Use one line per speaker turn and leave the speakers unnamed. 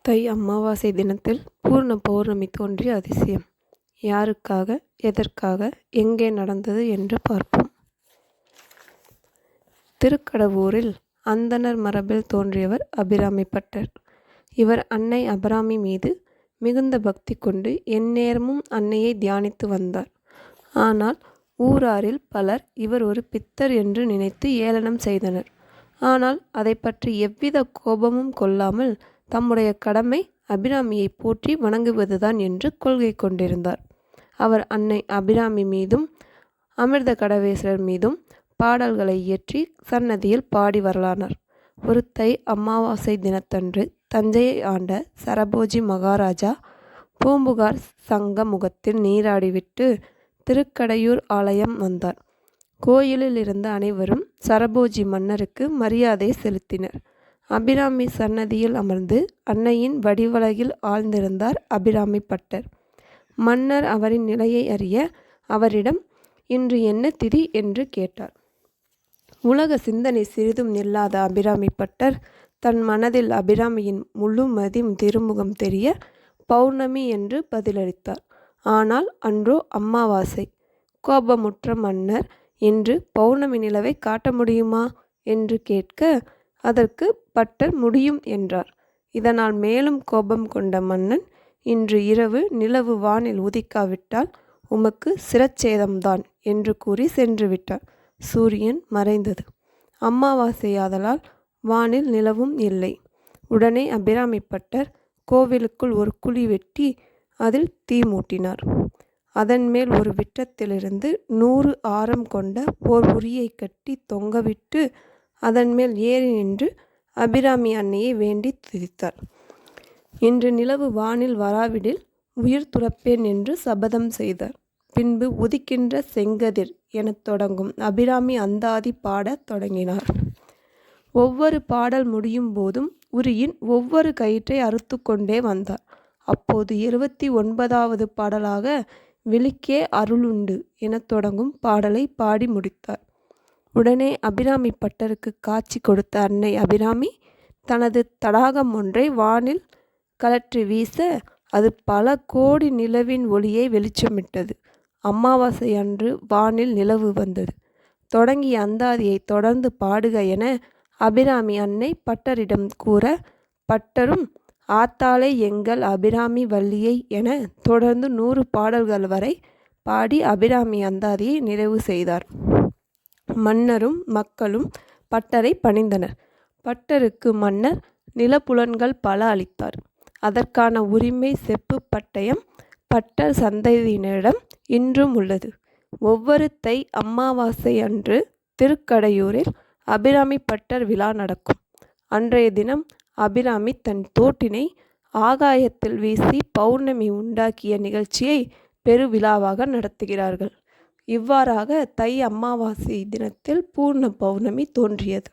தை அமாவாசை தினத்தில் பூர்ண பௌர்ணமி தோன்றிய அதிசயம். யாருக்காக, எதற்காக, எங்கே நடந்தது என்று பார்ப்போம். திருக்கடவூரில் அந்தணர் மரபில் தோன்றியவர் அபிராமி பட்டர். இவர் அன்னை அபிராமி மீது மிகுந்த பக்தி கொண்டு எந்நேரமும் அன்னையை தியானித்து வந்தார். ஆனால் ஊராரில் பலர் இவர் ஒரு பித்தர் என்று நினைத்து ஏளனம் செய்தனர். ஆனால் அதை பற்றி எவ்வித கோபமும் கொள்ளாமல் தம்முடைய கடமை அபிராமியை போற்றி வணங்குவதுதான் என்று கொள்கை கொண்டிருந்தார். அவர் அன்னை அபிராமி மீதும் அமிர்த கடவேஸ்வரர் மீதும் பாடல்களை இயற்றி சன்னதியில் பாடி வரலானார். ஒரு தை அமாவாசை தினத்தன்று தஞ்சையை ஆண்ட சரபோஜி மகாராஜா பூம்புகார் சங்க முகத்தில் நீராடிவிட்டு திருக்கடையூர் ஆலயம் வந்தார். கோயிலில் இருந்த அனைவரும் சரபோஜி மன்னருக்கு மரியாதை செலுத்தினர். அபிராமி சன்னதியில் அமர்ந்து அன்னையின் வடிவழகில் ஆழ்ந்திருந்தார் அபிராமி பட்டர். மன்னர் அவரின் நிலையை அறிய அவரிடம் இன்று என்ன திதி என்று கேட்டார். உலக சிந்தனை சிறிதும் நில்லாத அபிராமி பட்டர் தன் மனதில் அபிராமியின் முழுமதி திருமுகம் தெரிய பௌர்ணமி என்று பதிலளித்தார். ஆனால் அன்றோ அமாவாசை. கோபமுற்ற மன்னர், இன்று பௌர்ணமி நிலவை காட்ட முடியுமா என்று கேட்க அதற்கு பட்டர் முடியும் என்றார். இதனால் மேலும் கோபம் கொண்ட மன்னன், இன்று இரவு நிலவு வானில் உதிக்காவிட்டால் உமக்கு சிரச்சேதம்தான் என்று கூறி சென்று விட்டார். சூரியன் மறைந்தது. அமாவாசையாதலால் வானில் நிலவும் இல்லை. உடனே அபிராமி பட்டர் கோவிலுக்குள் ஒரு குழி வெட்டி அதில் தீ மூட்டினார். அதன் மேல் ஒரு விட்டத்திலிருந்து 100 ஆரம் கொண்ட ஓர் உரியை கட்டி தொங்கவிட்டு அதன் மேல் ஏறி நின்று அபிராமி அன்னையை வேண்டி துதித்தார். இன்று நிலவு வானில் வராவிடில் உயிர் துறப்பேன் என்று சபதம் செய்தார். பின்பு உதிக்கின்ற செங்கதிர் எனத் தொடங்கும் அபிராமி அந்தாதி பாடத் தொடங்கினார். ஒவ்வொரு பாடல் முடியும் போதும் உரியின் ஒவ்வொரு கயிற்றை அறுத்து கொண்டே வந்தார். அப்போது 29வது பாடலாக விழிக்கே அருளுண்டு எனத் தொடங்கும் பாடலை பாடி முடித்தார். உடனே அபிராமி பட்டருக்கு காட்சி கொடுத்த அன்னை அபிராமி தனது தடாகம் ஒன்றை வானில் கலற்றி வீச அது பல கோடி நிலவின் ஒளியை வெளிச்சமிட்டது. அமாவாசை அன்று வானில் நிலவு வந்தது. தொடங்கிய அந்தாதியை தொடர்ந்து பாடுக என அபிராமி அன்னை பட்டரிடம் கூற, பட்டரும் ஆத்தாளே எங்கள் அபிராமி வள்ளியை என தொடர்ந்து 100 பாடல்கள் வரை பாடி அபிராமி அந்தாதியை நிறைவு செய்தார். மன்னரும் மக்களும் பட்டரை பணிந்தனர். பட்டருக்கு மன்னர் நிலப்புலன்கள் பல அளித்தார். அதற்கான உரிமை செப்பு பட்டயம் பட்டர் சந்ததியினரிடம் இன்றும் உள்ளது. ஒவ்வொரு தை அமாவாசை அன்று திருக்கடையூரில் அபிராமி பட்டர் விழா நடக்கும். அன்றைய தினம் அபிராமி தன் தோட்டினை ஆகாயத்தில் வீசி பௌர்ணமி உண்டாக்கிய நிகழ்ச்சியை பெருவிழாவாக நடத்துகிறார்கள். இவ்வாறாக தை அமாவாசை தினத்தில் பூர்ண பௌர்ணமி தோன்றியது.